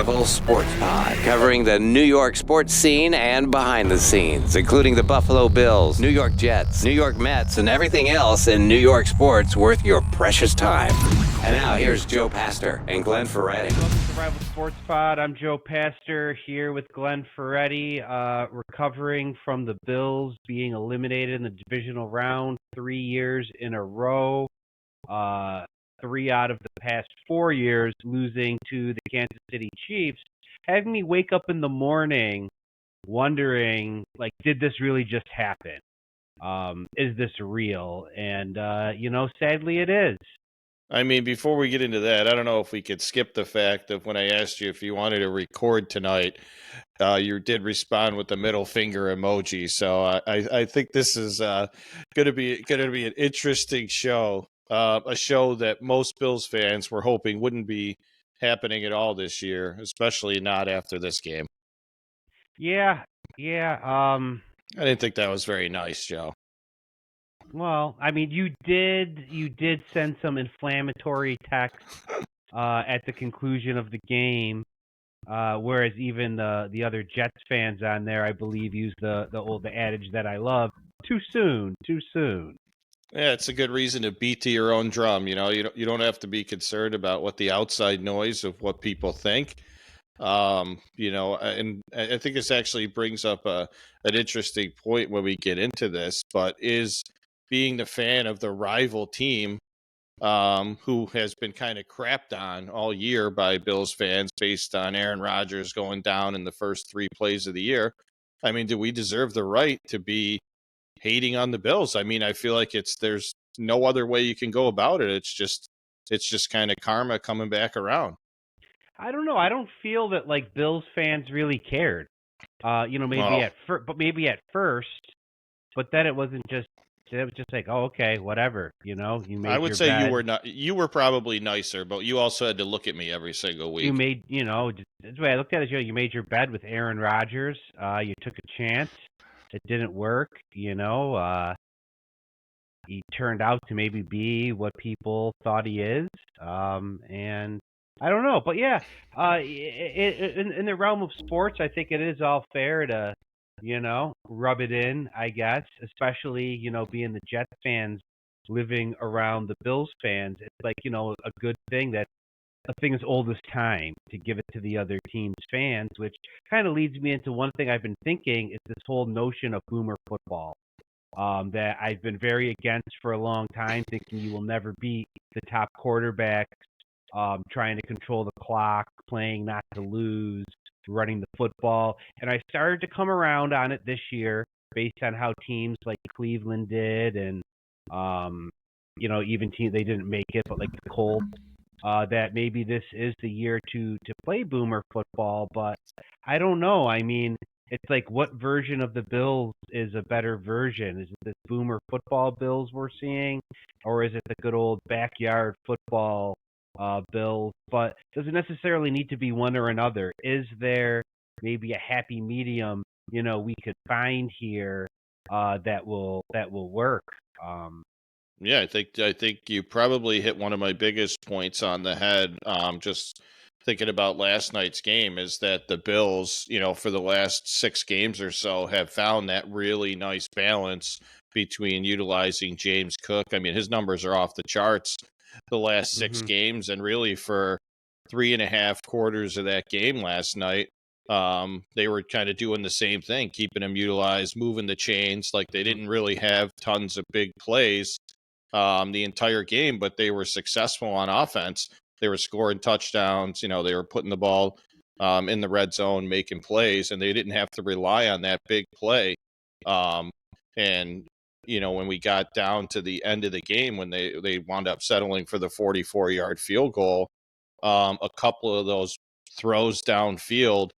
Rival Sports Pod, covering the New York sports scene and behind the scenes, including the Buffalo Bills, New York Jets, New York Mets, and everything else in New York sports worth your precious time. And now here's Joe Pastor and Glenn Ferretti. Welcome to Rival Sports Pod. I'm Joe Pastor here with Glenn Ferretti, recovering from the Bills being eliminated in the divisional round 3 years in a row. 3 out of the past 4 years losing to the Kansas City Chiefs, having me wake up in the morning wondering, like, did this really just happen? Is this real? And, sadly it is. I mean, before we get into that, I don't know if we could skip the fact of when I asked you if you wanted to record tonight, you did respond with the middle finger emoji. So I think this is going to be an interesting show, a show that most Bills fans were hoping wouldn't be happening at all this year, especially not after this game. Yeah. I didn't think that was very nice, Joe. Well, I mean, you did send some inflammatory text at the conclusion of the game, whereas even the other Jets fans on there, I believe, used the adage that I love: too soon. Yeah, it's a good reason to beat to your own drum. You don't have to be concerned about what the outside noise of what people think. And I think this actually brings up an interesting point when we get into this, but is being the fan of the rival team, who has been kind of crapped on all year by Bills fans based on Aaron Rodgers going down in the first 3 plays of the year. I mean, do we deserve the right to be hating on the Bills? I mean, I feel like there's no other way you can go about it. It's just kind of karma coming back around. I don't know. I don't feel that like Bills fans really cared. Maybe at first, but then it wasn't just. It was just like, oh, okay, whatever. You made. I would your say bed. you were not. You were probably nicer, but you also had to look at me every single week. You made, that's the way I looked at it. You made your bed with Aaron Rodgers. You took a chance. It didn't work. He turned out to maybe be what people thought he is. And I don't know, but yeah, in the realm of sports, I think it is all fair to, rub it in, I guess, especially, being the Jets fans living around the Bills fans. It's like, a good thing that a thing as old as time to give it to the other team's fans, which kind of leads me into one thing I've been thinking is this whole notion of boomer football, that I've been very against for a long time, thinking you will never beat the top quarterbacks, trying to control the clock, playing not to lose, running the football. And I started to come around on it this year based on how teams like Cleveland did and, even teams, they didn't make it, but like the Colts, that maybe this is the year to play boomer football. But I don't know. I mean, it's like, what version of the Bills is a better version? Is it this boomer football Bills we're seeing, or is it the good old backyard football Bills? But does it necessarily need to be one or another? Is there maybe a happy medium, we could find here that will work? Yeah, I think you probably hit one of my biggest points on the head. Just thinking about last night's game is that the Bills, for the last 6 games or so, have found that really nice balance between utilizing James Cook. I mean, his numbers are off the charts the last 6 games, and really for 3.5 quarters of that game last night, they were kind of doing the same thing, keeping him utilized, moving the chains. Like, they didn't really have tons of big plays the entire game, but they were successful on offense. They were scoring touchdowns. They were putting the ball in the red zone, making plays, and they didn't have to rely on that big play. And when we got down to the end of the game, when they wound up settling for the 44-yard field goal, a couple of those throws downfield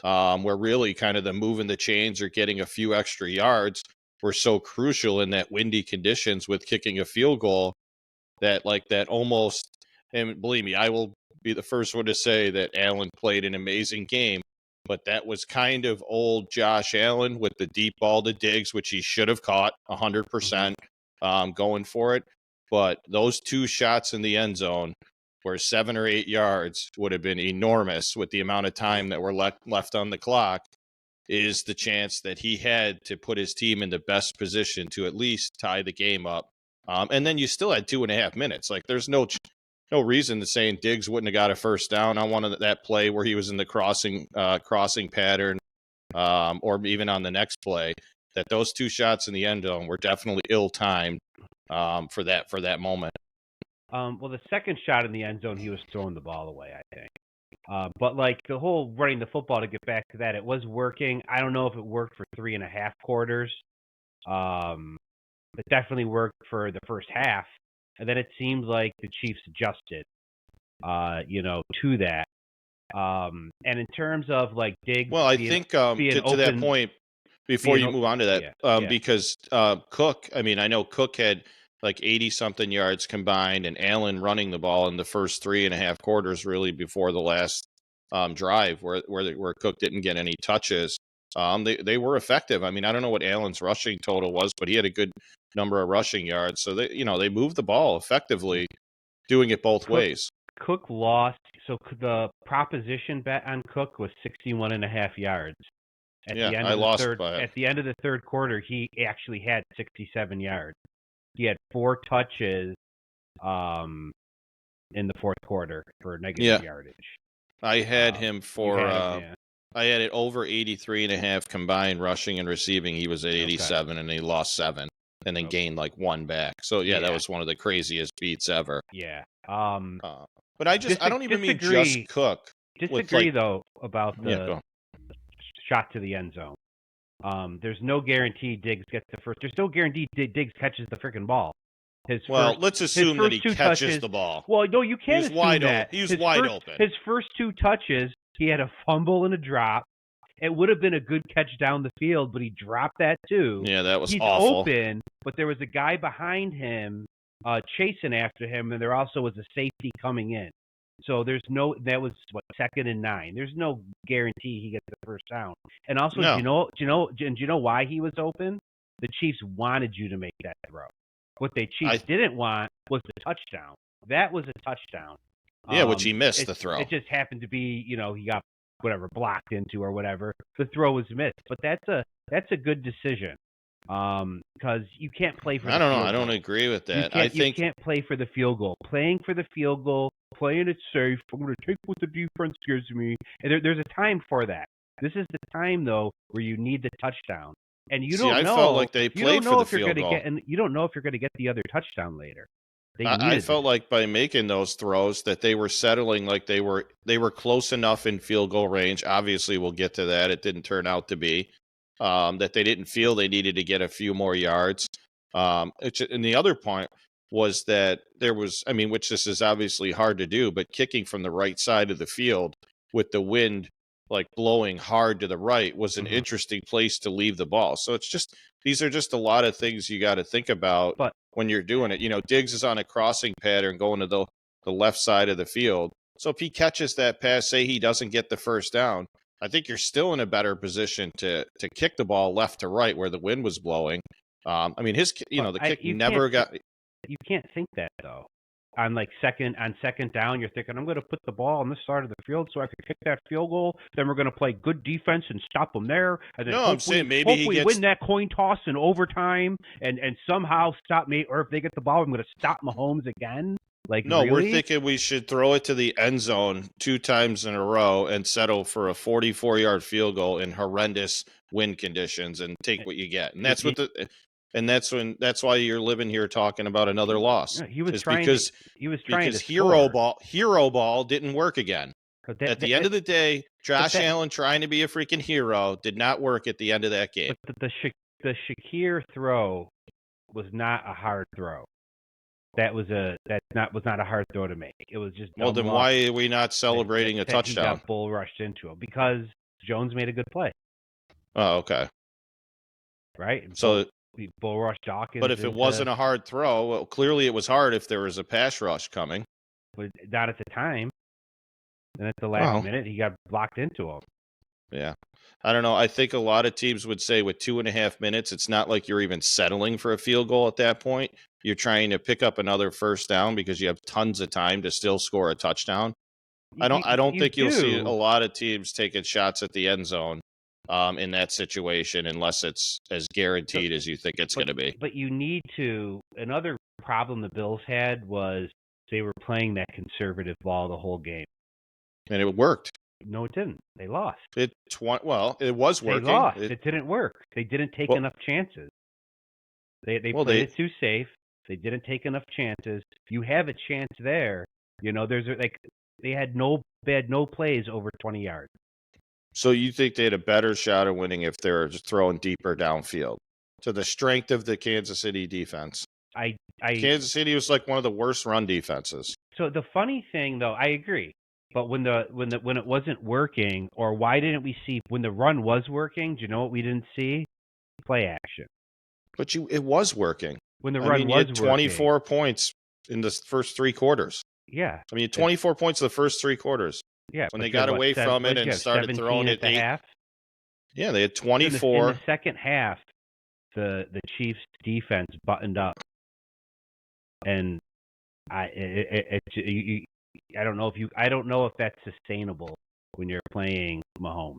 were really kind of the moving the chains or getting a few extra yards were so crucial in that windy conditions with kicking a field goal that almost, and believe me, I will be the first one to say that Allen played an amazing game, but that was kind of old Josh Allen with the deep ball to Diggs, which he should have caught 100%, going for it. But those 2 shots in the end zone where 7 or 8 yards would have been enormous with the amount of time that were left on the clock, is the chance that he had to put his team in the best position to at least tie the game up. And then you still had 2.5 minutes. Like, there's no reason to saying Diggs wouldn't have got a first down on one of that play where he was in the crossing pattern, or even on the next play, that those 2 shots in the end zone were definitely ill-timed for that moment. Well, the second shot in the end zone, he was throwing the ball away, I think. But like the whole running the football, to get back to that, it was working. I don't know if it worked for 3.5 quarters. It definitely worked for the first half, and then it seemed like the Chiefs adjusted, to that. And in terms of like Diggs, Well, I think to that point, before you move on to that, because Cook, I mean, I know Cook had like 80-something yards combined, and Allen running the ball in the first 3.5 quarters, really before the last drive, where Cook didn't get any touches. They were effective. I mean, I don't know what Allen's rushing total was, but he had a good number of rushing yards. So they moved the ball effectively, doing it both ways. Cook lost. So the proposition bet on Cook was 61.5 yards. At the end of the third quarter, he actually had 67 yards. He had 4 touches in the fourth quarter for negative yardage. I had him for I had it over 83.5 combined rushing and receiving. He was at 87, and he lost 7 and then gained like 1 back. So that was one of the craziest beats ever. Yeah. But I don't even mean just Cook. Disagree though about the shot to the end zone. There's no guarantee Diggs gets the first. There's no guarantee Diggs catches the freaking ball. Let's assume that he catches the ball. Well, no, you can't assume that. He was wide open. His first 2 touches, he had a fumble and a drop. It would have been a good catch down the field, but he dropped that too. Yeah, that was He's awful. Open, but there was a guy behind him chasing after him, and there also was a safety coming in. So that was 2nd and 9. There's no guarantee he gets the first down. And also, do you know why he was open? The Chiefs wanted you to make that throw. What the Chiefs didn't want was the touchdown. That was a touchdown. Yeah, which he missed the throw. It just happened to be, he got blocked into or whatever. The throw was missed. But that's a good decision. Because you can't play for the field goal. I don't agree with that. You can't play for the field goal. Playing for the field goal, playing it safe. I'm going to take what the defense gives me. And there's a time for that. This is the time, though, where you need the touchdown. And you don't know. I felt like they played for the field goal. You don't know if you're going to get the other touchdown later. I felt like by making those throws that they were settling like they were close enough in field goal range. Obviously, we'll get to that. It didn't turn out to be. That they didn't feel they needed to get a few more yards. And the other point was that there was, which this is obviously hard to do, but kicking from the right side of the field with the wind like blowing hard to the right was an interesting place to leave the ball. So these are just a lot of things you got to think about when you're doing it. Diggs is on a crossing pattern going to the left side of the field. So if he catches that pass, say he doesn't get the first down, I think you're still in a better position to kick the ball left to right where the wind was blowing. The kick never got. You can't think that though. On second down, you're thinking, I'm going to put the ball on this side of the field so I can kick that field goal. Then we're going to play good defense and stop them there. And then I'm saying maybe he gets... win that coin toss in overtime and somehow stop me. Or if they get the ball, I'm going to stop Mahomes again. No, really? We're thinking we should throw it to the end zone 2 times in a row and settle for a 44-yard field goal in horrendous wind conditions and take what you get. And that's that's why you're living here talking about another loss. Yeah, he was trying to hero ball didn't work again. At the end of the day, Josh Allen trying to be a freaking hero did not work at the end of that game. But the Shakir throw was not a hard throw. That was not a hard throw to make. It was just then why are we not celebrating a touchdown? He got bull rushed into him because Jones made a good play. Oh, okay. Right. So he bull rushed Dawkins. But if it wasn't a hard throw, well, clearly it was hard if there was a pass rush coming. But not at the time. And at the last minute, he got blocked into him. Yeah. I don't know. I think a lot of teams would say with 2.5 minutes, it's not like you're even settling for a field goal at that point. you're trying to pick up another first down because you have tons of time to still score a touchdown. I don't You think you'll see a do, lot of teams taking shots at the end zone in that situation unless it's as guaranteed as you think it's going to be. but you need to. Another problem the Bills had was they were playing that conservative ball the whole game. And it worked. No, it didn't. They lost. It was They working. lost. It didn't work. They didn't take Well- enough chances. They Well, played it too safe. They didn't take enough chances. You have a chance there. There's like they had no plays over 20 yards. So you think they had a better shot of winning if they were just throwing deeper downfield to the strength of the Kansas City defense? I Kansas City was like one of the worst run defenses. So the funny thing, though, I agree. But when it wasn't working, or why didn't we see when the run was working? Do you know what we didn't see? Play action. But it was working. When the I run mean, you was had 24 points in the first three quarters. working. Yeah. I mean, 24 points in the first three quarters. Yeah. When but they you got had, away from it and started throwing at it the eight. half. Yeah, they had In 24. the second half, the Chiefs defense buttoned up, and I don't know if that's sustainable when you're playing Mahomes.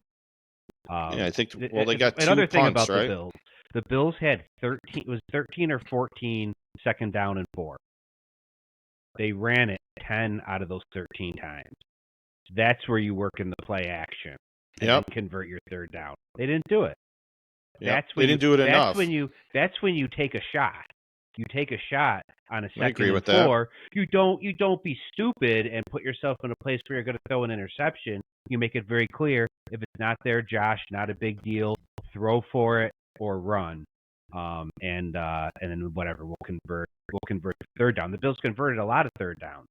Yeah, I think. Well, they got another two thing punts, about right? the Bills. The Bills had 13 or 14 second down and 4. They ran it 10 out of those 13 times. That's where you work in the play action and Yep. then convert your third down. They didn't do it. Yep. They didn't do it enough. That's when you take a shot. You take a shot on a I agree second with and that. 4. You don't be stupid and put yourself in a place where you're going to throw an interception. You make it very clear if it's not there, Josh, not a big deal. Throw for it or run, and then whatever we'll convert third down. The Bills converted a lot of third downs.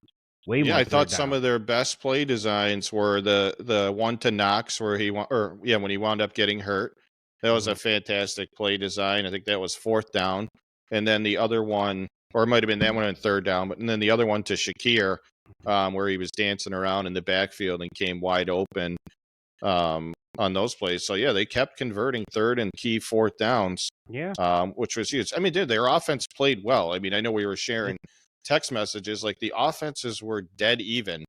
Way more. Yeah, I thought some downs. of their best play designs were the one to Knox where when he wound up getting hurt. That was a fantastic play design. I think that was fourth down. And then the other one, or it might have been that one on third down, and then the other one to Shakir, where he was dancing around in the backfield and came wide open on those plays. So, yeah, they kept converting third and key fourth downs, which was huge. I mean, their offense played well. I mean, I know we were sharing text messages. Like, the offenses were dead even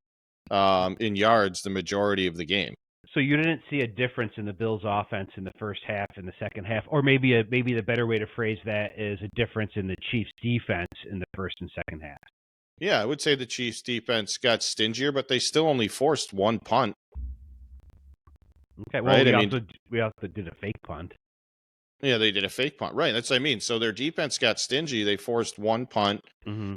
in yards the majority of the game. So you didn't see a difference in the Bills' offense in the first half and the second half, or maybe the better way to phrase that is a difference in the Chiefs' defense in the first and second half. Yeah, I would say the Chiefs' defense got stingier, but they still only forced one punt. Okay, well, right? we also did a fake punt. Yeah, they did a fake punt. Right, that's what I mean. So their defense got stingy. They forced one punt, and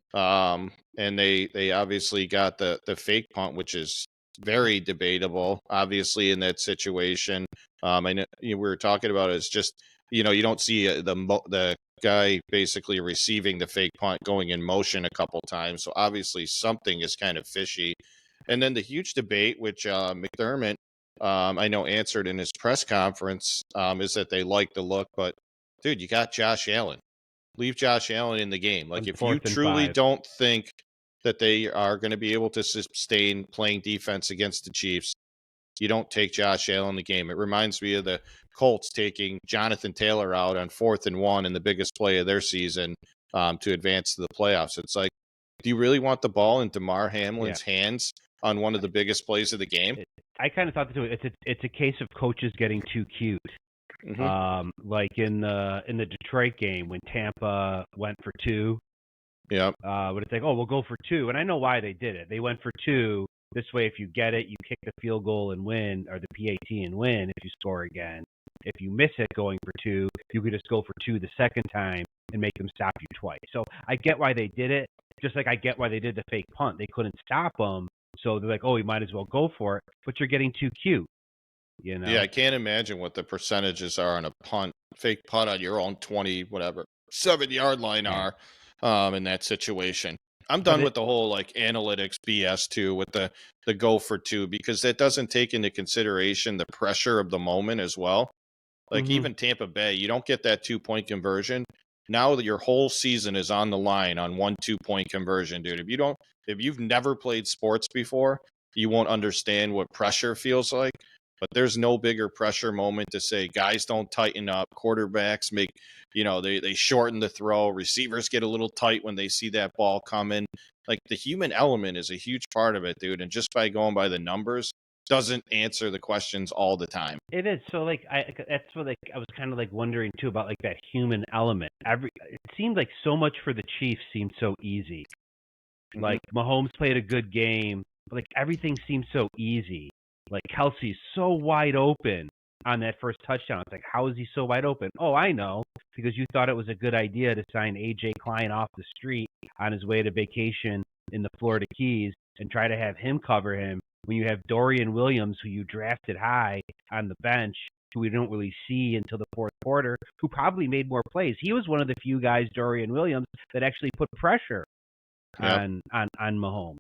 they obviously got the fake punt, which is very debatable, obviously, in that situation. I know we were talking about it. It's just, you don't see the guy basically receiving the fake punt going in motion a couple times. So obviously something is kind of fishy. And then the huge debate, which McDermott, I know, answered in his press conference, is that they like the look. But, dude, you got Josh Allen. Leave Josh Allen in the game. Like, if you truly don't think that they are going to be able to sustain playing defense against the Chiefs, you don't take Josh Allen in the game. It reminds me of the Colts taking Jonathan Taylor out on 4th and 1 in the biggest play of their season to advance to the playoffs. It's like, do you really want the ball in DeMar Hamlin's hands on one of the biggest plays of the game? I kind of thought that it's a case of coaches getting too cute. Like in the Detroit game when Tampa went for 2. Yeah. But it's like, oh, we'll go for 2. And I know why they did it. They went for 2. This way, if you get it, you kick the field goal and win, or the PAT and win if you score again. If you miss it going for 2, you could just go for 2 the second time and make them stop you twice. So I get why they did it, just like I get why they did the fake punt. They couldn't stop them, so they're like, oh, we might as well go for it. But you're getting too cute. Yeah, I can't imagine what the percentages are on a fake punt on your own 7-yard line are in that situation. I'm done with the whole analytics BS too with the go for 2, because that doesn't take into consideration the pressure of the moment as well. Even Tampa Bay, you don't get that 2-point conversion. Now that your whole season is on the line on 1 2-point conversion, dude. If you've never played sports before, you won't understand what pressure feels like. But there's no bigger pressure moment to say guys don't tighten up, quarterbacks make, they shorten the throw, receivers get a little tight when they see that ball coming. Like the human element is a huge part of it, dude. And just by going by the numbers doesn't answer the questions all the time. It is. So like that's what like I was kind of like wondering too about like that human element. It seemed like so much for the Chiefs seemed so easy. Like Mahomes played a good game, but like everything seemed so easy. Like Kelsey's so wide open on that first touchdown. It's like, how is he so wide open? Oh, I know, because you thought it was a good idea to sign AJ Klein off the street on his way to vacation in the Florida Keys and try to have him cover him when you have Dorian Williams, who you drafted high on the bench, who we don't really see until the fourth quarter, who probably made more plays. He was one of the few guys, Dorian Williams, that actually put pressure on Mahomes.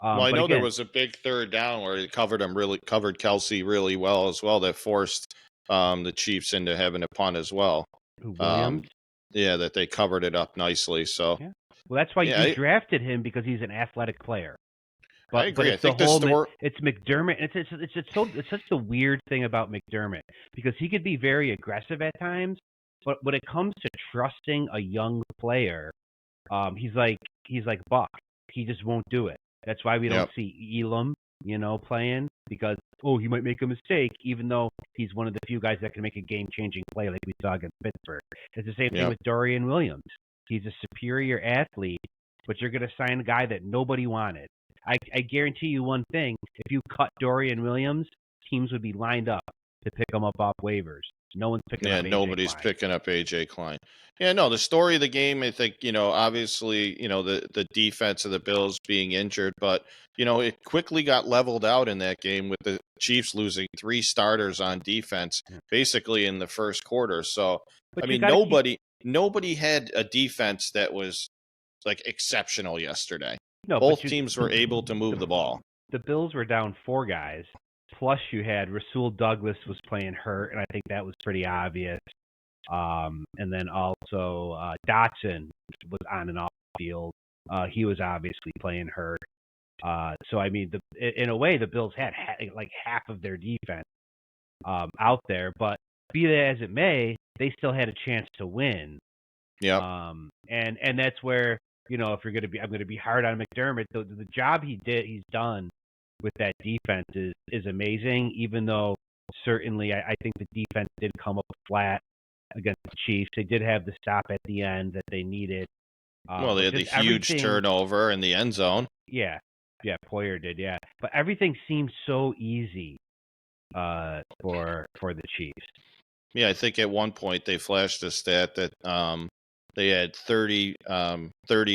Well, I know there was a big third down where he covered Kelsey really well as well, that forced the Chiefs into having a punt as well. Williams? Yeah, that they covered it up nicely. So, yeah. Well, that's why you drafted him, because he's an athletic player. But, I agree. But it's it's McDermott. It's such a weird thing about McDermott, because he could be very aggressive at times, but when it comes to trusting a young player, he's like Buck. He just won't do it. That's why we don't see Elam, playing, because he might make a mistake, even though he's one of the few guys that can make a game-changing play like we saw against Pittsburgh. It's the same thing with Dorian Williams. He's a superior athlete, but you're going to sign a guy that nobody wanted. I guarantee you one thing: if you cut Dorian Williams, teams would be lined up to pick him up off waivers. No one's picking up AJ nobody's Klein. picking up AJ Klein. Yeah, no, the story of the game, I think, obviously, the defense of the Bills being injured, but, it quickly got leveled out in that game with the Chiefs losing 3 starters on defense, basically in the first quarter. So, But I mean, nobody had a defense that was like exceptional yesterday. No, both teams were able to move the ball. The Bills were down 4 guys. Plus, you had Rasul Douglas was playing hurt, and I think that was pretty obvious. And then also Dotson was on and off the field. He was obviously playing hurt. So, I mean, in a way, the Bills had like half of their defense out there. But be that as it may, they still had a chance to win. Yeah. And that's where, if you're going to be, I'm going to be hard on McDermott. The job he's done with that defense is amazing, even though certainly I think the defense did come up flat against the Chiefs. They did have the stop at the end that they needed. Well, they had the huge turnover in the end zone. Yeah, Poyer did, yeah. But everything seemed so easy for the Chiefs. Yeah, I think at one point they flashed a stat that they had 30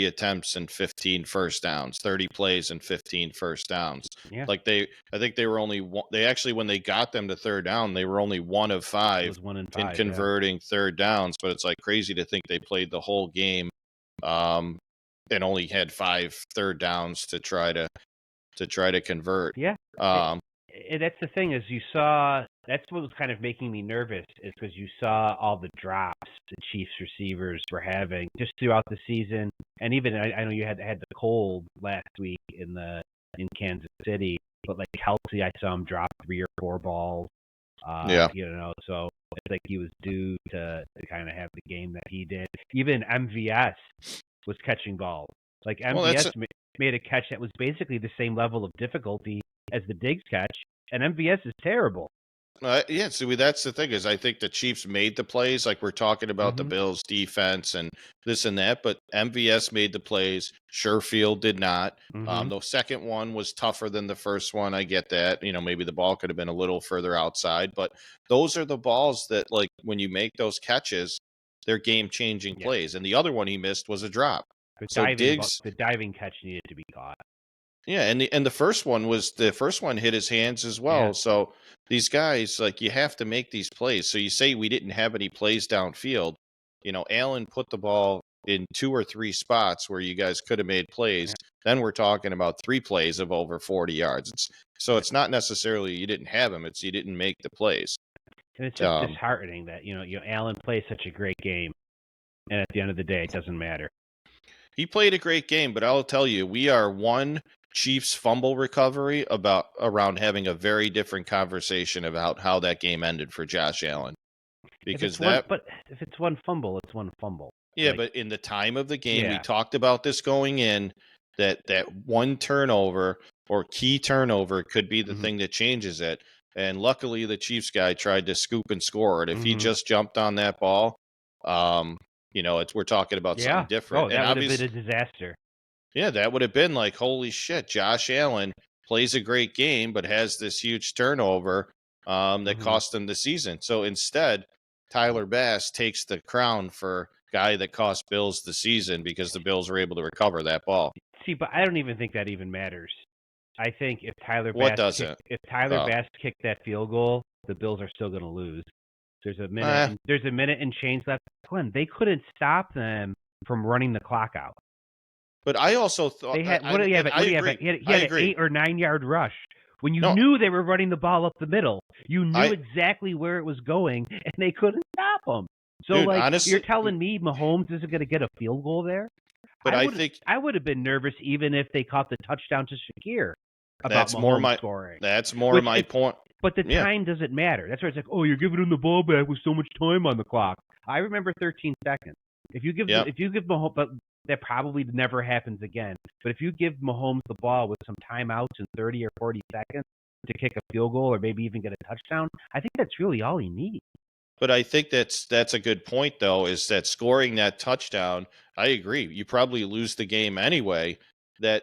attempts and 15 first downs, 30 plays and 15 first downs. Yeah. Like I think they were only one, they actually, when they got them to third down, they were only 1 of 5 in converting third downs. But it's like crazy to think they played the whole game and only had 5 third downs to try to convert. Yeah. That's the thing, is that's what was kind of making me nervous, is because you saw all the drops the Chiefs receivers were having just throughout the season. And even I know you had the cold last week in Kansas City, but like Kelsey, I saw him drop 3 or 4 balls. So it's like he was due to kind of have the game that he did. Even MVS was catching balls. Like MVS made a catch that was basically the same level of difficulty as the Diggs catch, and MVS is terrible. So that's the thing, is I think the Chiefs made the plays, like we're talking about the Bills defense and this and that, but MVS made the plays. Sherfield did not. The second one was tougher than the first one. I get that. Maybe the ball could have been a little further outside, but those are the balls that, like, when you make those catches, they're game-changing plays. And the other one he missed was a drop. The diving catch needed to be caught. Yeah, and the first one hit his hands as well. Yeah. So these guys, like, you have to make these plays. So you say we didn't have any plays downfield. Allen put the ball in 2 or 3 spots where you guys could have made plays. Yeah. Then we're talking about 3 plays of over 40 yards. It's not necessarily you didn't have them; it's you didn't make the plays. And it's just disheartening that Allen plays such a great game, and at the end of the day, it doesn't matter. He played a great game, but I'll tell you, we are one Chiefs fumble recovery around having a very different conversation about how that game ended for Josh Allen. Because if it's one fumble, it's one fumble. Yeah, Like, but in the time of the game, we Yeah. talked about this going in, that one turnover or key turnover could be the Mhm. thing that changes it. And luckily, the Chiefs guy tried to scoop and score it. If he Mhm. just jumped on that ball, we're talking about something Yeah. different. Oh, And that would have obviously, been a disaster. yeah, that would have been like, holy shit, Josh Allen plays a great game, but has this huge turnover that Mhm. cost him the season. So instead, Tyler Bass takes the crown for guy that cost Bills the season because the Bills were able to recover that ball. See, but I don't even think that even matters. I think if Tyler What Bass doesn't? Bass kicked that field goal, the Bills are still going to lose. There's a minute. Eh. There's a minute and change left. Glenn, they couldn't stop them from running the clock out. But I also thought They had He had an 8 or 9 yard rush. When you knew they were running the ball up the middle, you knew exactly where it was going, and they couldn't stop them. So, Dude, like, honestly, you're telling me Mahomes isn't going to get a field goal there? But I would have been nervous even if they caught the touchdown to Shakir about Mahomes scoring. That's more my point. But the time doesn't matter. That's where it's like, oh, you're giving him the ball back with so much time on the clock. I remember 13 seconds. If you give Mahomes, but that probably never happens again. But if you give Mahomes the ball with some timeouts in 30 or 40 seconds to kick a field goal or maybe even get a touchdown, I think that's really all he needs. But I think that's a good point, though, is that scoring that touchdown, I agree. You probably lose the game anyway. That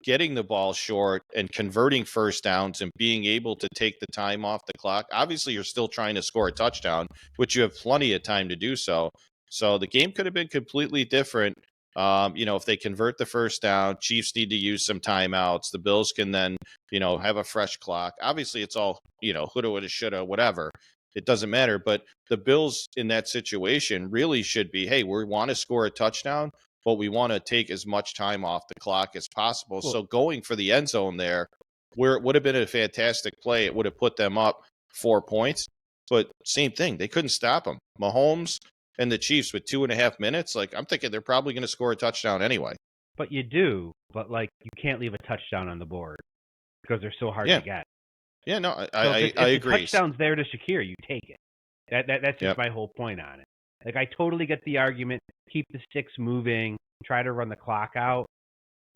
getting the ball short and converting first downs and being able to take the time off the clock. Obviously, you're still trying to score a touchdown, which you have plenty of time to do so. So the game could have been completely different. If they convert the first down, Chiefs need to use some timeouts. The Bills can then, have a fresh clock. Obviously, it's all, coulda, woulda, shoulda, whatever. It doesn't matter. But the Bills in that situation really should be, hey, we want to score a touchdown, but we want to take as much time off the clock as possible. So going for the end zone there, where it would have been a fantastic play, it would have put them up 4 points. But same thing, they couldn't stop them. Mahomes and the Chiefs with 2.5 minutes, like, I'm thinking they're probably going to score a touchdown anyway. But you do, but like, you can't leave a touchdown on the board because they're so hard to get. Yeah, no, I agree. The touchdown's there to Shakir, you take it. That's just my whole point on it. Like, I totally get the argument, keep the sticks moving, try to run the clock out.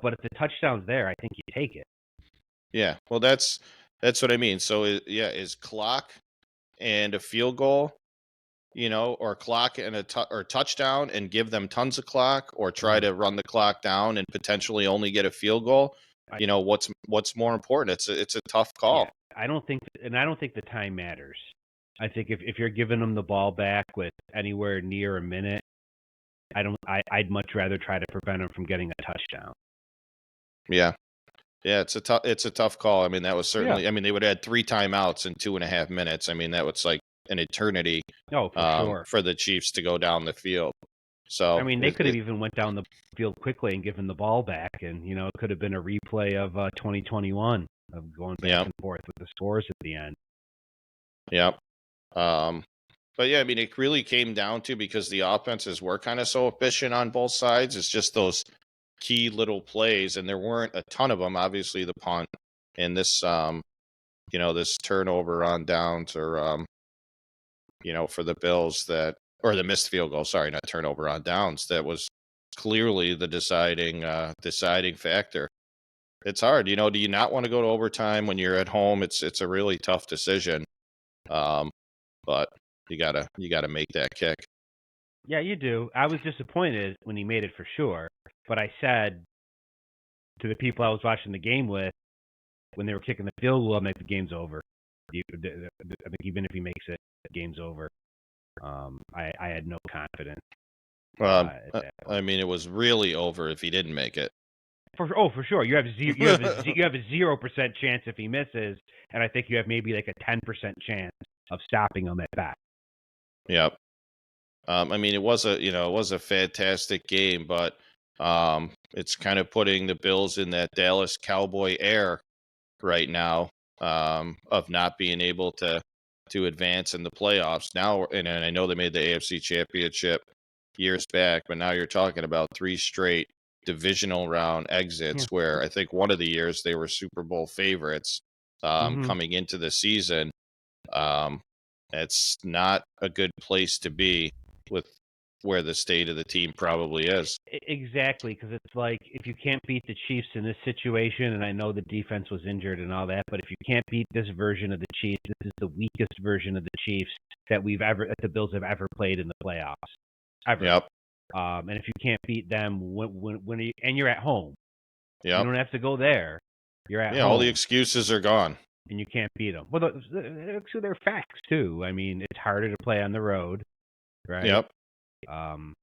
But if the touchdown's there, I think you take it. Yeah, well, that's what I mean. So, is clock and a field goal, or clock and or touchdown and give them tons of clock, or try to run the clock down and potentially only get a field goal? What's more important? It's a tough call. Yeah, I don't think the time matters. I think if you're giving them the ball back with anywhere near a minute, I'd much rather try to prevent them from getting a touchdown. Yeah, it's a tough call. I mean, that was certainly. I mean, they would have had 3 timeouts in 2.5 minutes. I mean, that was like an eternity. Oh, for sure. For the Chiefs to go down the field. So I mean, they could have even went down the field quickly and given the ball back, and it could have been a replay of 2021 of going back and forth with the scores at the end. Yeah. But yeah, I mean, it really came down to, because the offenses were kind of so efficient on both sides. It's just those key little plays, and there weren't a ton of them. Obviously, the punt and this, this turnover on downs, or for the Bills, or the missed field goal. Sorry, not turnover on downs. That was clearly the deciding factor. It's hard, do you not want to go to overtime when you're at home? It's a really tough decision. But you gotta make that kick. Yeah, you do. I was disappointed when he made it, for sure. But I said to the people I was watching the game with, when they were kicking the field goal, I'm like, the game's over. I think even if he makes it, the game's over. I had no confidence. I mean, it was really over if he didn't make it. For sure, you have you have a 0% chance if he misses, and I think you have maybe like a 10% chance of stopping him at bat. Yep. I mean, it was a fantastic game, but it's kind of putting the Bills in that Dallas Cowboy air right now, of not being able to advance in the playoffs now. And I know they made the AFC Championship years back, but now you're talking about 3 straight divisional round exits, where I think one of the years they were Super Bowl favorites coming into the season. It's not a good place to be with where the state of the team probably is. Exactly, because it's like if you can't beat the Chiefs in this situation, and I know the defense was injured and all that, but if you can't beat this version of the Chiefs, this is the weakest version of the Chiefs that the Bills have ever played in the playoffs, ever. Yep. And if you can't beat them and you're at home, you Yep. don't have to go there. You're at Yeah, home. all the excuses are gone. And you can't beat them. Well, they're facts too. I mean, it's harder to play on the road, right? Yep.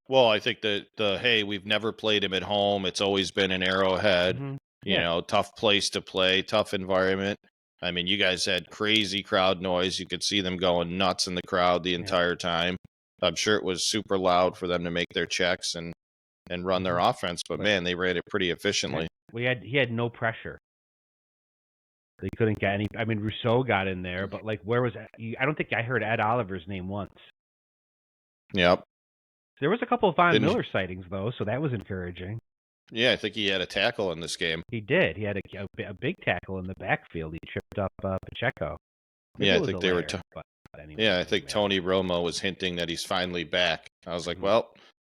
Well, I think that hey, we've never played him at home. It's always been an Arrowhead. You know, tough place to play, tough environment. I mean, you guys had crazy crowd noise. You could see them going nuts in the crowd the entire time. I'm sure it was super loud for them to make their checks and run their offense, but man, they ran it pretty efficiently. He had no pressure. They couldn't get any. I mean, Rousseau got in there, but like, where was? I don't think I heard Ed Oliver's name once. Yep. There was a couple of Von Miller sightings though, so that was encouraging. Yeah, I think he had a tackle in this game. He did. He had a big tackle in the backfield. He tripped up Pacheco. Yeah, I think they were. Anyway, yeah, I think Tony Romo was hinting that he's finally back. I was like, well,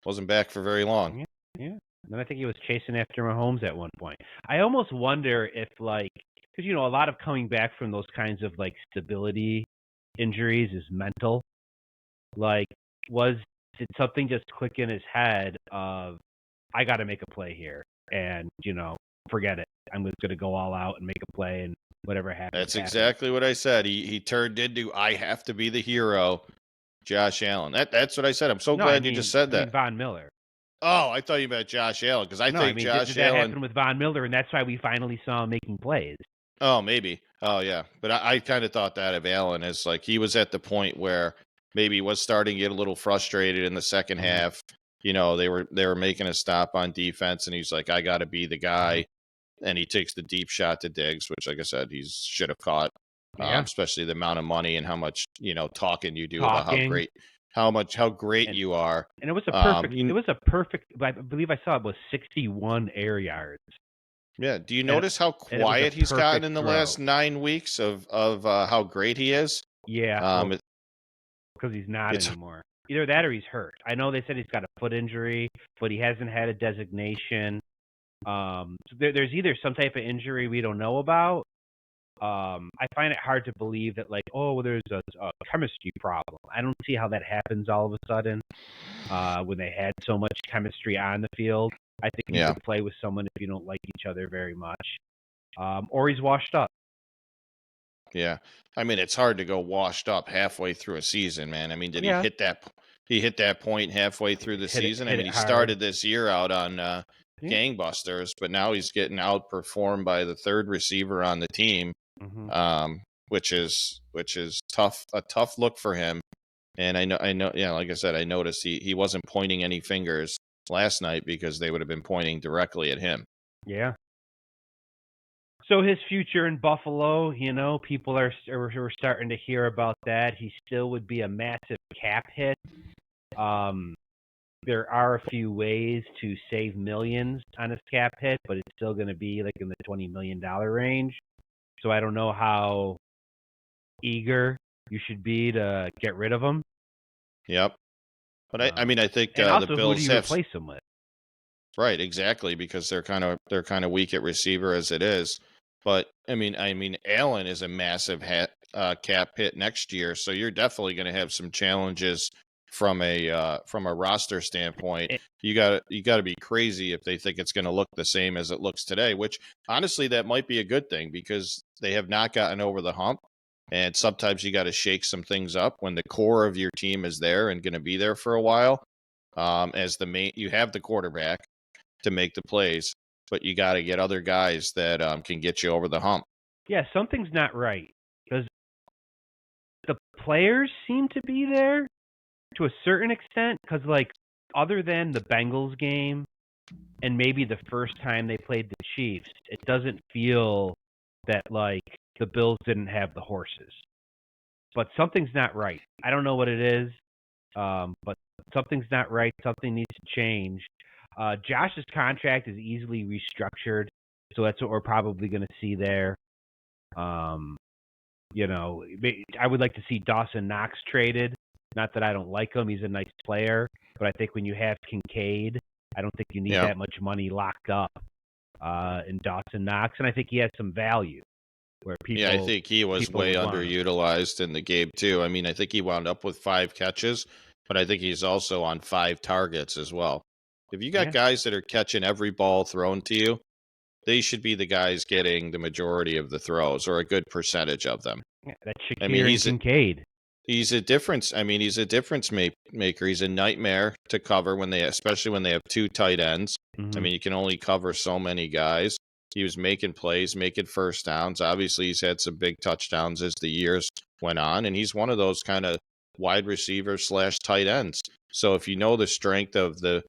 wasn't back for very long. Yeah. And then I think he was chasing after Mahomes at one point. I almost wonder if, like, because, you know, a lot of coming back from those kinds of, like, stability injuries is mental. Like, did something just click in his head of, I got to make a play here, and, you know, forget it. I'm just going to go all out and make a play, and whatever happens. That's exactly what I said. He turned into, I have to be the hero, Josh Allen. That's what I said. I'm so glad you just said that. Von Miller. Oh, I thought you meant Josh Allen, because Josh Allen. Did that happen with Von Miller, and that's why we finally saw him making plays? Oh, maybe. Oh, yeah. But I kind of thought that of Allen as, like, he was at the point where maybe he was starting to get a little frustrated in the second half. You know, they were making a stop on defense, and he's like, I got to be the guy. And he takes the deep shot to Diggs, which, like I said, he should have caught. Especially the amount of money and how much, you know, talking you do about how great you are. And it was a perfect. It was a perfect. I believe I saw it was 61 air yards. Yeah. Do you notice how quiet he's gotten in the last 9 weeks of how great he is? Yeah. Because he's not anymore. Either that or he's hurt. I know they said he's got a foot injury, but he hasn't had a designation. So there's either some type of injury we don't know about. I find it hard to believe that, like, there's a chemistry problem. I don't see how that happens all of a sudden when they had so much chemistry on the field. I think you can play with someone if you don't like each other very much. Or he's washed up. Yeah. I mean, it's hard to go washed up halfway through a season, man. I mean, did he hit that? He hit that point halfway through the season. I mean, he started this year out on gangbusters, but now he's getting outperformed by the third receiver on the team, which is tough. A tough look for him. And I know. Yeah, like I said, I noticed he wasn't pointing any fingers last night because they would have been pointing directly at him. Yeah. So his future in Buffalo, you know, people are starting to hear about that. He still would be a massive cap hit. There are a few ways to save millions on his cap hit, but it's still going to be like in the $20 million range. So I don't know how eager you should be to get rid of him. Yep. But I mean, I think also, the Bills who do you replace him with? Right, exactly, because they're kind of weak at receiver as it is. But I mean, Allen is a massive cap hit next year, so you're definitely going to have some challenges from a roster standpoint. You got to be crazy if they think it's going to look the same as it looks today. Which honestly, that might be a good thing because they have not gotten over the hump. And sometimes you got to shake some things up when the core of your team is there and going to be there for a while. As the main, you have the quarterback to make the plays, but you got to get other guys that can get you over the hump. Yeah, something's not right because the players seem to be there to a certain extent. Because, like, other than the Bengals game and maybe the first time they played the Chiefs, it doesn't feel that, like, the Bills didn't have the horses. But something's not right. I don't know what it is, but something's not right. Something needs to change. Josh's contract is easily restructured, so that's what we're probably going to see there. I would like to see Dawson Knox traded. Not that I don't like him; he's a nice player, but I think when you have Kincaid, I don't think you need that much money locked up in Dawson Knox, and I think he has some value. Where people, I think he was way underutilized in the game too. I mean, I think he wound up with 5 catches, but I think he's also on 5 targets as well. If you got guys that are catching every ball thrown to you, they should be the guys getting the majority of the throws or a good percentage of them. Yeah, that's Shakir and Kincaid. He's a difference. I mean, he's a difference maker. He's a nightmare to cover especially when they have 2 tight ends. I mean, you can only cover so many guys. He was making plays, making first downs. Obviously, he's had some big touchdowns as the years went on, and he's one of those kind of wide receivers / tight ends. So if you know the strength of the,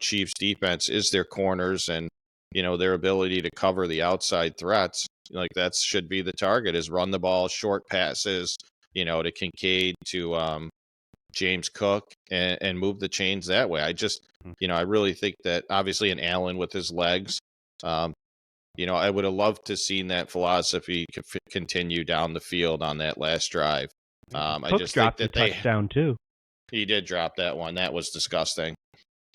Chiefs defense is their corners and, their ability to cover the outside threats, like that should be the target is run the ball, short passes, to Kincaid, to James Cook, and move the chains that way. I just, I really think that obviously an Allen with his legs, I would have loved to seen that philosophy continue down the field on that last drive. I just dropped think that the touchdown too. He did drop that one. That was disgusting.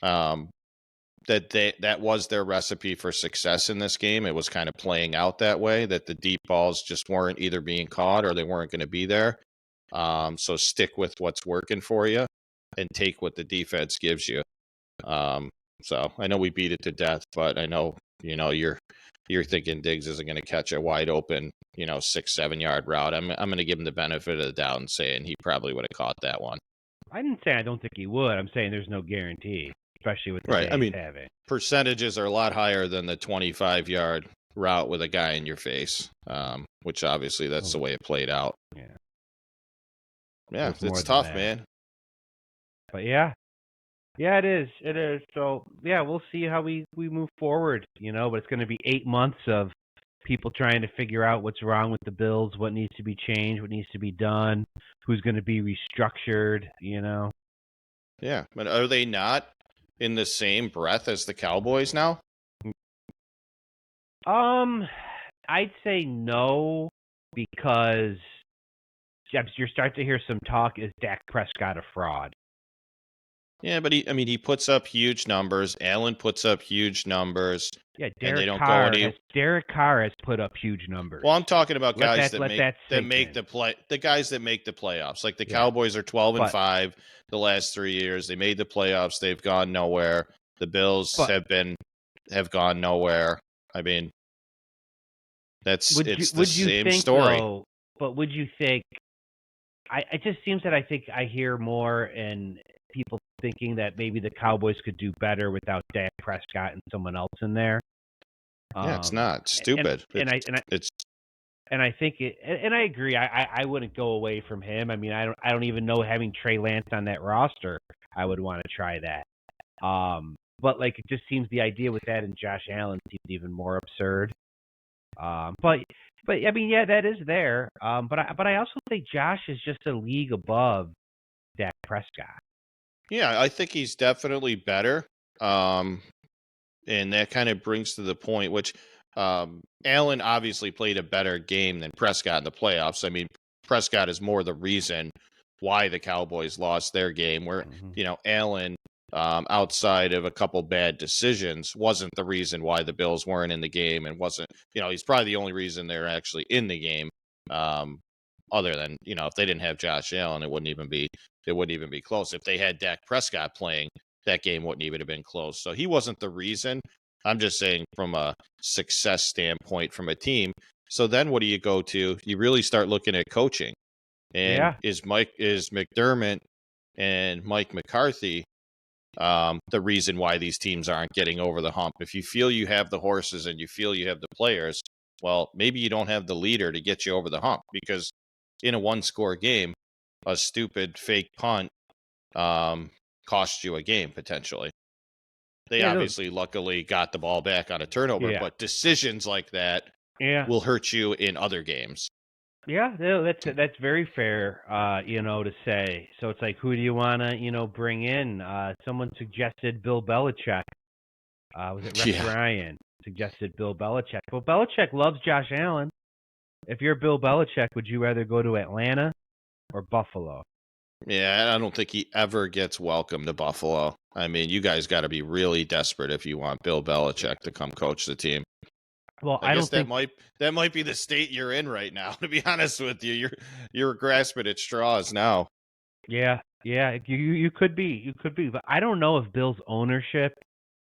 That was their recipe for success in this game. It was kind of playing out that way, that the deep balls just weren't either being caught or they weren't going to be there. So stick with what's working for you and take what the defense gives you. So I know we beat it to death, but I know, you're thinking Diggs isn't going to catch a wide open, 6-7 yard route. I'm going to give him the benefit of the doubt and saying he probably would have caught that one. I didn't say I don't think he would. I'm saying there's no guarantee, especially with the day he's having. Percentages are a lot higher than the 25 yard route with a guy in your face, which obviously that's the way it played out. Yeah, it's tough, man. But yeah, it is. It is. So yeah, we'll see how we move forward. But it's going to be 8 months of people trying to figure out what's wrong with the Bills, what needs to be changed, what needs to be done, who's going to be restructured. Yeah, but are they not in the same breath as the Cowboys now? I'd say no, because you're starting to hear some talk. Is Dak Prescott a fraud? Yeah, but he puts up huge numbers. Allen puts up huge numbers. Yeah, Derek Carr has put up huge numbers. Well, I'm talking about guys that make the play. The guys that make the playoffs, like the Cowboys are 12-5 the last 3 years. They made the playoffs. They've gone nowhere. The Bills have gone nowhere. I mean, it's the same story. Though, but would you think? It just seems that I hear more and people thinking that maybe the Cowboys could do better without Dak Prescott and someone else in there. Yeah, it's not stupid. And I think it, and I agree. I wouldn't go away from him. I mean, I don't even know, having Trey Lance on that roster, I would want to try that. But it just seems the idea with that and Josh Allen seems even more absurd. But I mean, yeah, that is there. But I also think Josh is just a league above Dak Prescott. Yeah, I think he's definitely better. And that kind of brings to the point, which Allen obviously played a better game than Prescott in the playoffs. I mean, Prescott is more the reason why the Cowboys lost their game, where, Allen, outside of a couple bad decisions, wasn't the reason why the Bills weren't in the game, and wasn't, he's probably the only reason they're actually in the game. Other than, if they didn't have Josh Allen, it wouldn't even be close. If they had Dak Prescott playing, that game wouldn't even have been close. So he wasn't the reason. I'm just saying from a success standpoint from a team. So then what do you go to? You really start looking at coaching. And is McDermott and Mike McCarthy the reason why these teams aren't getting over the hump? If you feel you have the horses and you feel you have the players, well, maybe you don't have the leader to get you over the hump, because in a one-score game, a stupid fake punt cost you a game potentially. They obviously luckily got the ball back on a turnover, but decisions like that will hurt you in other games. Yeah, that's very fair, to say. So it's like, who do you want to, bring in? Someone suggested Bill Belichick. Was it Rex Yeah. Ryan suggested Bill Belichick? Well, Belichick loves Josh Allen. If you're Bill Belichick, would you rather go to Atlanta or Buffalo? Yeah, I don't think he ever gets welcome to Buffalo. I mean, you guys got to be really desperate if you want Bill Belichick to come coach the team. Well, I I guess don't think. that might be the state you're in right now. To be honest with you, you're grasping at straws now. Yeah, you could be, but I don't know if Bill's ownership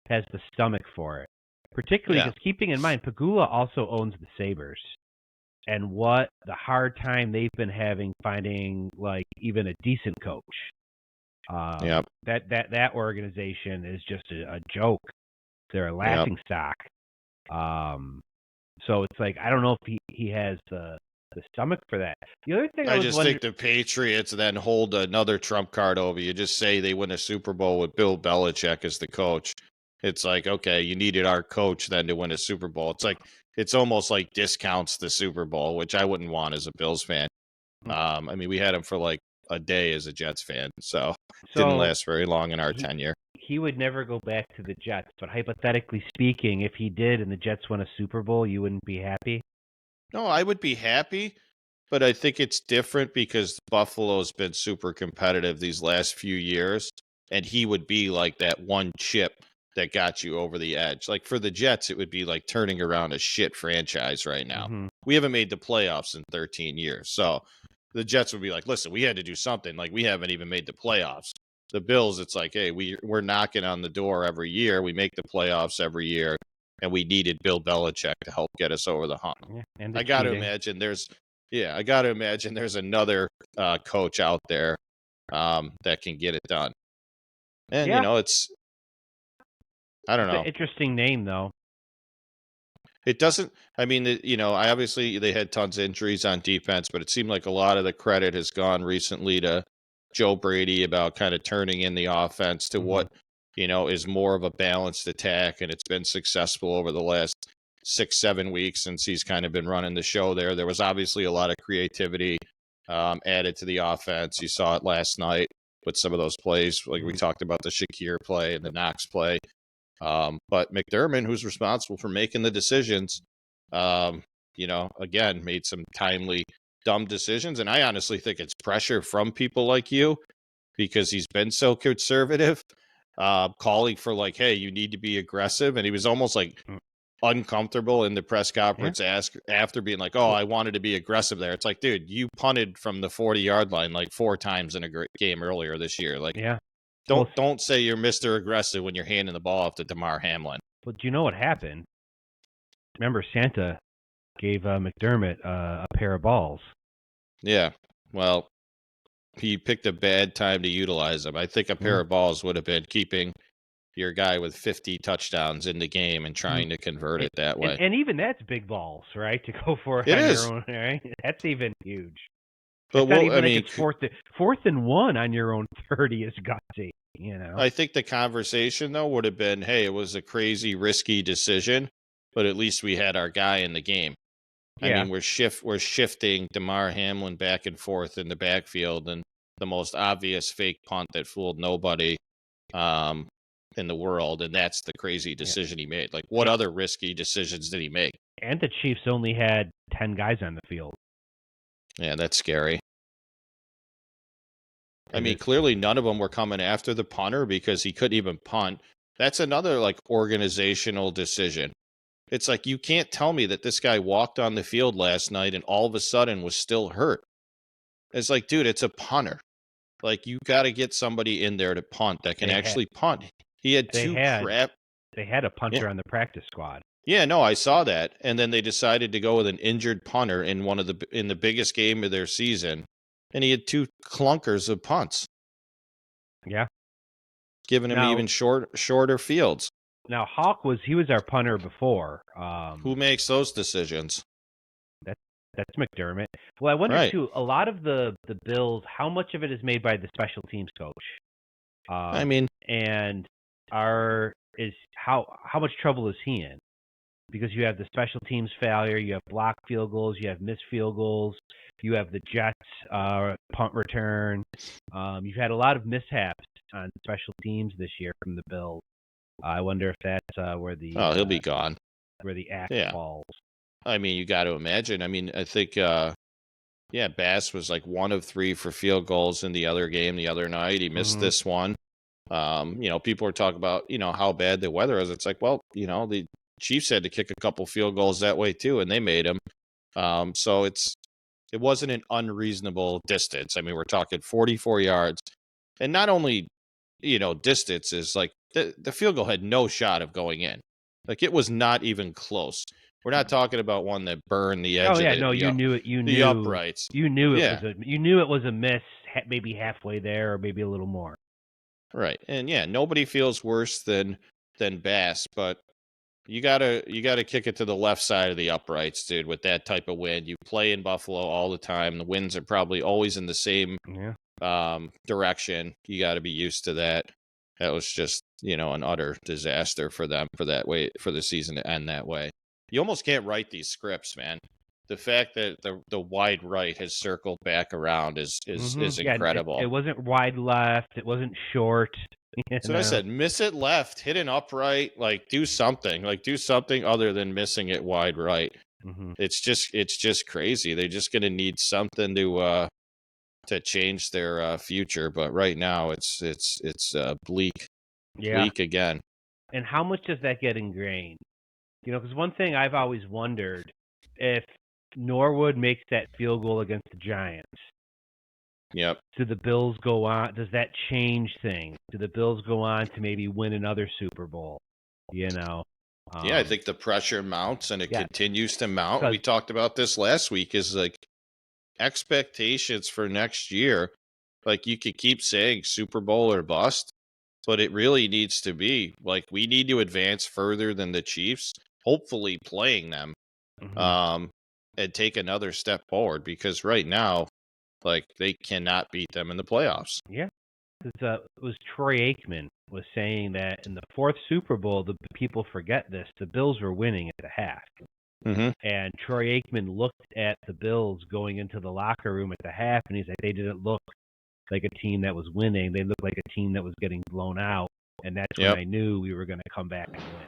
has the stomach for it. Particularly Yeah, because keeping in mind, Pagula also owns the Sabres, and what the hard time they've been having finding like even a decent coach. yeah, That organization is just a joke. They're a yeah. laughing stock. So it's like I don't know if he has the stomach for that. The other thing I I was just wondering, think the Patriots then hold another trump card over you. Just say they win a Super Bowl with Bill Belichick as the coach. It's like, okay, you needed our coach then to win a Super Bowl. It's like it's almost like discounts the Super Bowl, which I wouldn't want as a Bills fan. I mean, we had him for like a day as a Jets fan, so didn't so last very long in our he tenure. he would never go back to the Jets. But hypothetically speaking, if he did and the Jets won a Super Bowl, you wouldn't be happy. No, I would be happy, but I think it's different because Buffalo's been super competitive these last few years, and he would be like that one chip that got you over the edge. Like for the Jets, it would be like turning around a shit franchise right now. Hmm. We haven't made the playoffs in 13 years. So the Jets would be like, listen, we had to do something. Like we haven't even made the playoffs. The Bills, it's like, hey, we're knocking on the door every year. We make the playoffs every year, and we needed Bill Belichick to help get us over the hump. Yeah, and the I got to cheating. imagine I got to imagine there's another coach out there that can get it done. And Yeah, I don't it's an know. interesting name though. It doesn't. I mean, I obviously they had tons of injuries on defense, but it seemed like a lot of the credit has gone recently to Joe Brady about kind of turning in the offense to Hmm. what is more of a balanced attack, and it's been successful over the last 6-7 weeks since he's kind of been running the show there. There was obviously a lot of creativity added to the offense. You saw it last night with some of those plays, like we talked about the Shakir play and the Knox play. But McDermott, who's responsible for making the decisions, again, made some timely, dumb decisions. And I honestly think it's pressure from people like you because he's been so conservative, calling for like, hey, you need to be aggressive. And he was almost like uncomfortable in the press conference after being like, oh, I wanted to be aggressive there. It's like, dude, you punted from the 40-yard line like 4 times in a game earlier this year. Like, Yeah. Well, don't say you're Mr. Aggressive when you're handing the ball off to Damar Hamlin. but do you know what happened? Remember, Santa gave McDermott a pair of balls. Yeah. Well, he picked a bad time to utilize them. I think a pair of balls would have been keeping your guy with 50 touchdowns in the game and trying to convert it that way. And even that's big balls, right? To go for it It on is. your own, right? That's even huge. But It's not even like it's fourth and 1 on your own 30 is gutsy, I think the conversation though would have been, hey, it was a crazy, risky decision, but at least we had our guy in the game. I Yeah. mean, we're shifting Damar Hamlin back and forth in the backfield, and the most obvious fake punt that fooled nobody in the world, and that's the crazy decision he made. Like, what other risky decisions did he make? And the Chiefs only had 10 guys on the field. Yeah, that's scary. I mean, clearly none of them were coming after the punter because he couldn't even punt. That's another like organizational decision. It's like you can't tell me that this guy walked on the field last night and all of a sudden was still hurt. It's like, dude, it's a punter. Like you got to get somebody in there to punt that can actually punt. He had They had a punter on the practice squad. Yeah, no, I saw that, and then they decided to go with an injured punter in the biggest game of their season, and he had 2 clunkers of punts. Yeah, giving him even shorter fields. Now Hawk was our punter before. Who makes those decisions? That's McDermott. Well, I wonder too. A lot of the Bills, how much of it is made by the special teams coach? I mean, and how much trouble is he in? Because you have the special teams failure, you have blocked field goals, you have missed field goals, you have the Jets punt return. You've had a lot of mishaps on special teams this year from the Bills. I wonder if that's where Oh, he'll be gone. the axe Yeah. falls. I mean, you got to imagine. I mean, I think, yeah, Bass was like 1 of 3 for field goals in the other game the other night. He missed Mhm. this one. People are talking about, how bad the weather is. It's like, well, the Chiefs had to kick a couple field goals that way too, and they made them. So it wasn't an unreasonable distance. I mean, we're talking 44 yards, and not only distance is like the field goal had no shot of going in. Like it was not even close. We're not talking about one that burned the edge Oh of yeah, the no, the, you up- knew it. You the knew uprights. you knew it Yeah. was a miss, maybe halfway there or maybe a little more. Right. And yeah, nobody feels worse than Bass, but you gotta kick it to the left side of the uprights, dude, with that type of wind. You play in Buffalo all the time. The winds are probably always in the same Yeah. direction. You gotta be used to that. That was just, an utter disaster for them for the season to end that way. You almost can't write these scripts, man. The fact that the wide right has circled back around is Yeah, incredible. it wasn't wide left. It wasn't short. That's what I said. Miss it left, hit an upright, like do something other than missing it wide right. Mm-hmm. It's just crazy. They're just gonna need something to change their future. But right now, it's bleak, Yeah. bleak again. And how much does that get ingrained? Because one thing I've always wondered, if Norwood makes that field goal against the Giants, Yep. do the Bills go on? Does that change things? Do the Bills go on to maybe win another Super Bowl? Yeah, I think the pressure mounts and it continues to mount. We talked about this last week. Is like expectations for next year. Like you could keep saying Super Bowl or bust, but it really needs to be like we need to advance further than the Chiefs, hopefully playing them, and take another step forward because right now, like they cannot beat them in the playoffs. Yeah, it was Troy Aikman was saying that in the 4th Super Bowl, the people forget this, the Bills were winning at the half. Mm-hmm. And Troy Aikman looked at the Bills going into the locker room at the half, and he's like, they didn't look like a team that was winning. They looked like a team that was getting blown out, and that's when I knew we were going to come back and win.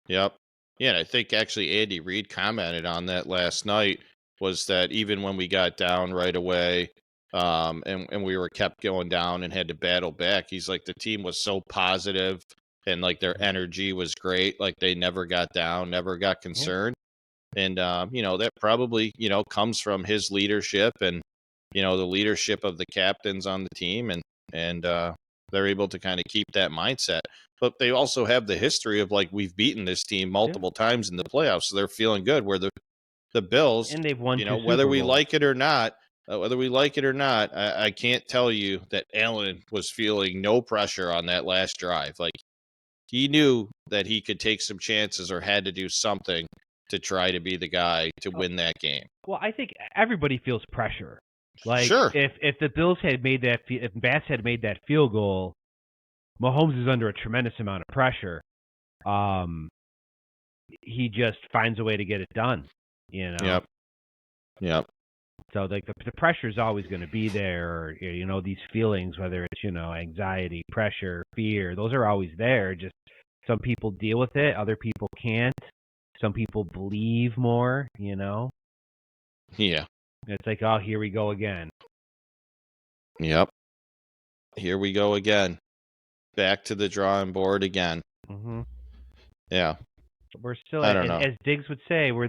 Yep. Yeah, and I think actually Andy Reid commented on that last night, was that even when we got down right away, and we were kept going down and had to battle back, he's like the team was so positive and like their energy was great, like they never got down, never got concerned. And that probably, comes from his leadership and the leadership of the captains on the team, and they're able to kind of keep that mindset. But they also have the history of like we've beaten this team multiple times in the playoffs, so they're feeling good. Where the Bills, and they've won 2 whether Super we Bowls. like it or not, I can't tell you that Allen was feeling no pressure on that last drive. Like he knew that he could take some chances or had to do something to try to be the guy to win that game. Well, I think everybody feels pressure. Like sure. if the Bills had made that, if Bass had made that field goal, Mahomes is under a tremendous amount of pressure. He just finds a way to get it done. Yep. So like the pressure is always going to be there. These feelings, whether it's anxiety, pressure, fear, those are always there. Just some people deal with it, other people can't. Some people believe more. Yeah. It's like, oh, here we go again. Yep. Here we go again. Back to the drawing board again. Mm-hmm. Yeah. We're still, I don't know. As Diggs would say, we're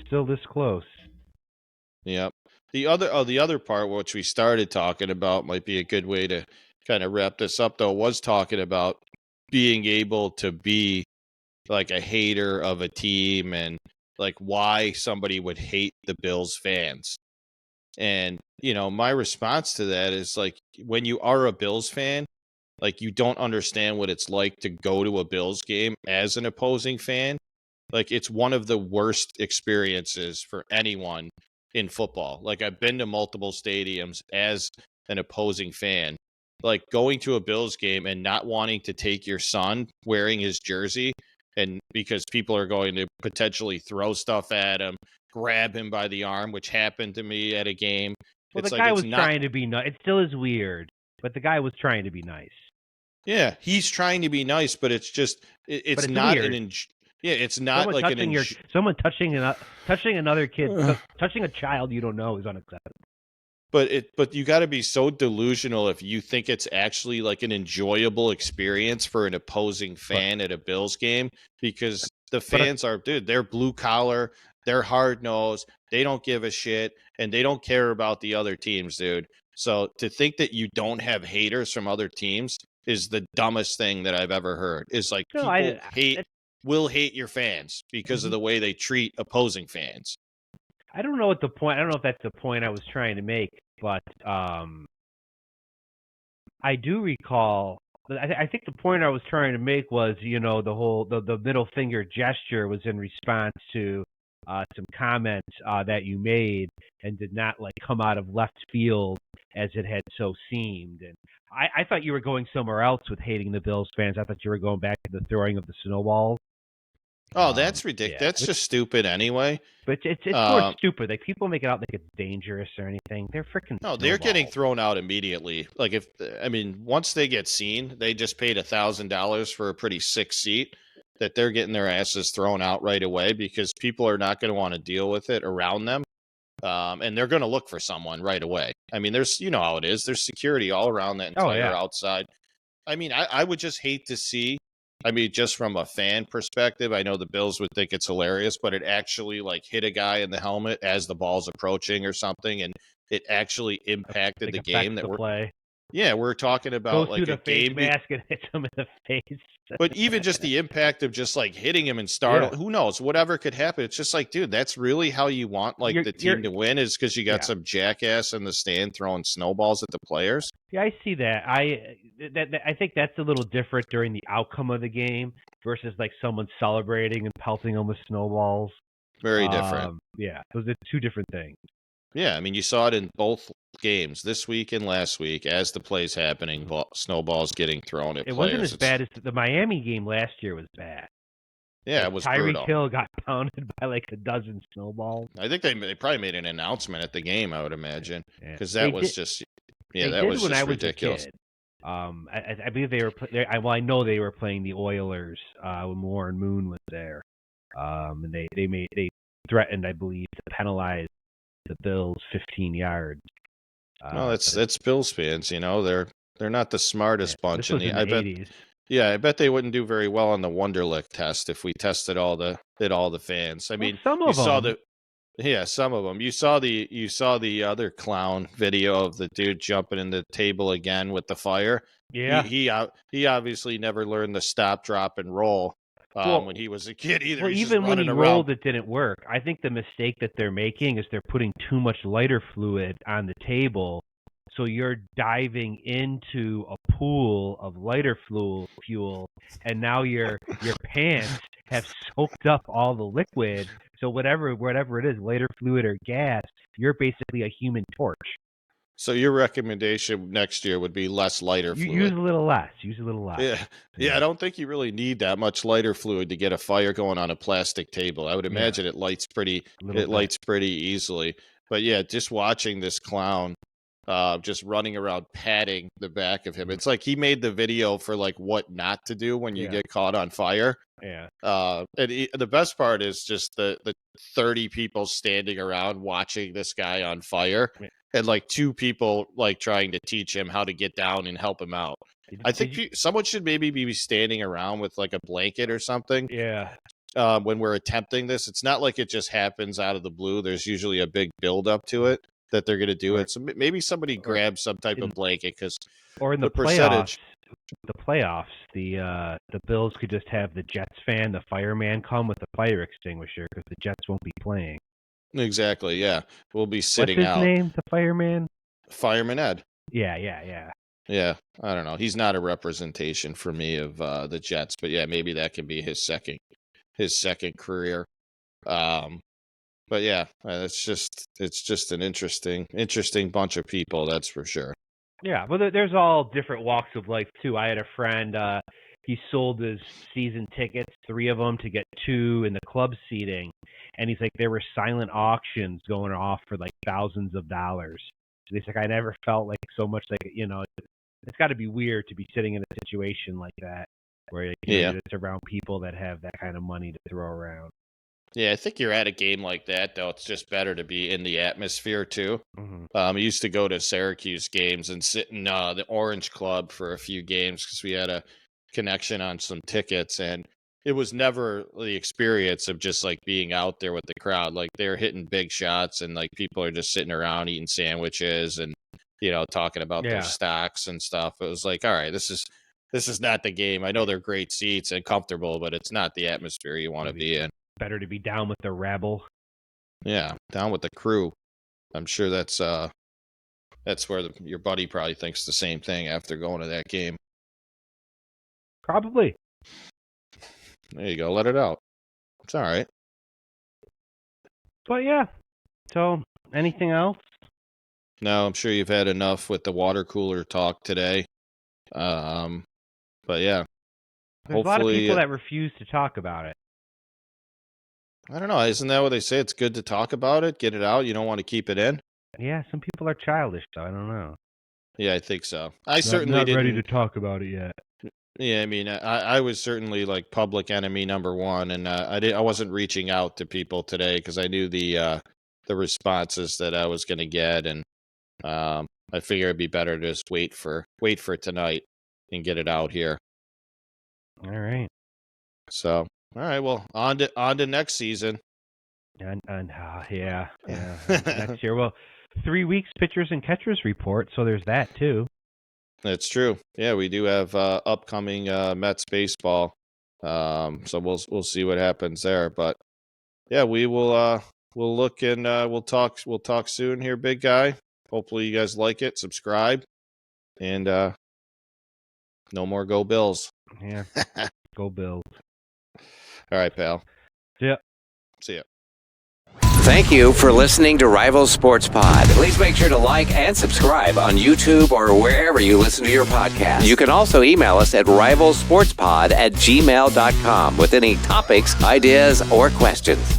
still this close. Yep. The other part, which we started talking about, might be a good way to kind of wrap this up, though, was talking about being able to be like a hater of a team and like why somebody would hate the Bills fans. And, my response to that is like when you are a Bills fan, like you don't understand what it's like to go to a Bills game as an opposing fan. Like it's one of the worst experiences for anyone in football. Like I've been to multiple stadiums as an opposing fan. Like going to a Bills game and not wanting to take your son wearing his jersey, and because people are going to potentially throw stuff at him, grab him by the arm, which happened to me at a game. Well, the guy was trying to be nice. It still is weird, but the guy was trying to be nice. Yeah, he's trying to be nice, but it's just it's it's not weird. it's not like Someone touching another kid, touching a child you don't know is unacceptable. but you got to be so delusional if you think it's actually like an enjoyable experience for an opposing fan at a Bills game, because the fans are, dude, they're blue collar, they're hard nosed, they don't give a shit, and they don't care about the other teams, dude. So to think that you don't have haters from other teams is the dumbest thing that I've ever heard. Is like No, people will hate your fans because of Mhm. the way they treat opposing fans. I don't know what the point. I don't know if that's the point I was trying to make, but I do recall. I think the point I was trying to make was, the whole the middle finger gesture was in response to some comments that you made, and did not like come out of left field as it had so seemed. And I thought you were going somewhere else with hating the Bills fans. I thought you were going back to the throwing of the snowballs. Oh, that's ridiculous. Yeah. That's just stupid anyway. But it's more stupid. Like, people make it out like it's dangerous or anything. They're freaking. No, they're getting thrown out immediately. Like, once they get seen, they just paid $1,000 for a pretty sick seat, that they're getting their asses thrown out right away, because people are not going to want to deal with it around them. And they're going to look for someone right away. I mean, there's, you know how it is. There's security all around that entire outside. I mean, I would just hate to see. I mean, just from a fan perspective, I know the Bills would think it's hilarious, but it actually like hit a guy in the helmet as the ball's approaching or something, and it actually impacted the game that we're play. Yeah, we're talking about Goes like through a the face game, mask and hits him in the face. but even just the impact of just like hitting him and startle, who knows, whatever could happen. It's just like, dude, that's really how you want like the team to win, is because you got some jackass in the stand throwing snowballs at the players. Yeah, I see that. I think that's a little different during the outcome of the game versus like someone celebrating and pelting them with snowballs. Very different. Yeah, those are two different things. Yeah, I mean, you saw it in both games this week and last week as the plays happening, snowballs getting thrown at players. It wasn't as bad as the Miami game last year was bad. Yeah, it was Tyreek Hill got pounded by like a dozen snowballs. I think they probably made an announcement at the game, I would imagine, because that was just ridiculous. I believe they were. I know they were playing the Oilers when Warren Moon was there, and they threatened, I believe, to penalize the Bills 15 yards. No, that's Bills fans. You know, they're not the smartest bunch in the 80s. I bet they wouldn't do very well on the Wonderlic test if we tested all the fans. I mean, some of them. Some of them. You saw the other clown video of the dude jumping in the table again with the fire. Yeah, he obviously never learned the stop, drop, and roll when he was a kid either. Well, even when he rolled, it didn't work. I think the mistake that they're making is they're putting too much lighter fluid on the table. So you're diving into a pool of lighter fuel, and now your pants have soaked up all the liquid. So whatever it is, lighter fluid or gas, you're basically a human torch. So your recommendation next year would be less lighter fluid. Use a little less. Yeah. I don't think you really need that much lighter fluid to get a fire going on a plastic table. I would imagine it lights pretty easily. But yeah, just watching this clown just running around patting the back of him. It's like he made the video for like what not to do when you get caught on fire. Yeah. And the best part is just the 30 people standing around watching this guy on fire, and like 2 people like trying to teach him how to get down and help him out. I think someone should maybe be standing around with like a blanket or something. Yeah. When we're attempting this, it's not like it just happens out of the blue. There's usually a big build up to it that they're going to do it. So maybe somebody grabs some type of blanket, because or in the playoffs, the Bills could just have the Jets fan, the fireman, come with the fire extinguisher, because the Jets won't be playing. Exactly. Yeah, we'll be sitting out. What's his name? The fireman. Fireman Ed. Yeah. Yeah, I don't know. He's not a representation for me of the Jets, but yeah, maybe that can be his second career. But yeah, it's just an interesting bunch of people, that's for sure. Yeah, but there's all different walks of life too. I had a friend, he sold his season tickets, 3 of them, to get 2 in the club seating, and he's like, there were silent auctions going off for like thousands of dollars. So he's like, I never felt like so much like, it's got to be weird to be sitting in a situation like that where it's around people that have that kind of money to throw around. Yeah, I think you're at a game like that, though. It's just better to be in the atmosphere, too. Mm-hmm. I used to go to Syracuse games and sit in the Orange Club for a few games because we had a connection on some tickets. And it was never the experience of just like being out there with the crowd. Like they're hitting big shots and like people are just sitting around eating sandwiches and, talking about their stocks and stuff. It was like, all right, this is not the game. I know they're great seats and comfortable, but it's not the atmosphere you want to be in. Better to be down with the rabble. Yeah, down with the crew. I'm sure that's where your buddy probably thinks the same thing after going to that game. Probably. There you go. Let it out. It's all right. But yeah. So, anything else? No, I'm sure you've had enough with the water cooler talk today. But yeah. There's a lot of people that refuse to talk about it. I don't know. Isn't that what they say? It's good to talk about it, get it out. You don't want to keep it in. Yeah, some people are childish, though. I don't know. Yeah, I think so. I certainly not didn't ready to talk about it yet. Yeah, I mean, I was certainly like public enemy number one, and I wasn't reaching out to people today because I knew the responses that I was going to get, and I figured it'd be better to just wait for tonight and get it out here. All right. So. All right, well, on to next season. And yeah. Next year. Well, 3 weeks pitchers and catchers report, so there's that too. That's true. Yeah, we do have upcoming Mets baseball. So we'll see what happens there. But yeah, we'll look and we'll talk soon here, big guy. Hopefully you guys like it. Subscribe, and no more Go Bills. Yeah, Go Bills. All right, pal. Yeah. See ya. Thank you for listening to Rivals Sports Pod. Please make sure to like and subscribe on YouTube or wherever you listen to your podcast. You can also email us at rivalsportspod@gmail.com with any topics, ideas, or questions.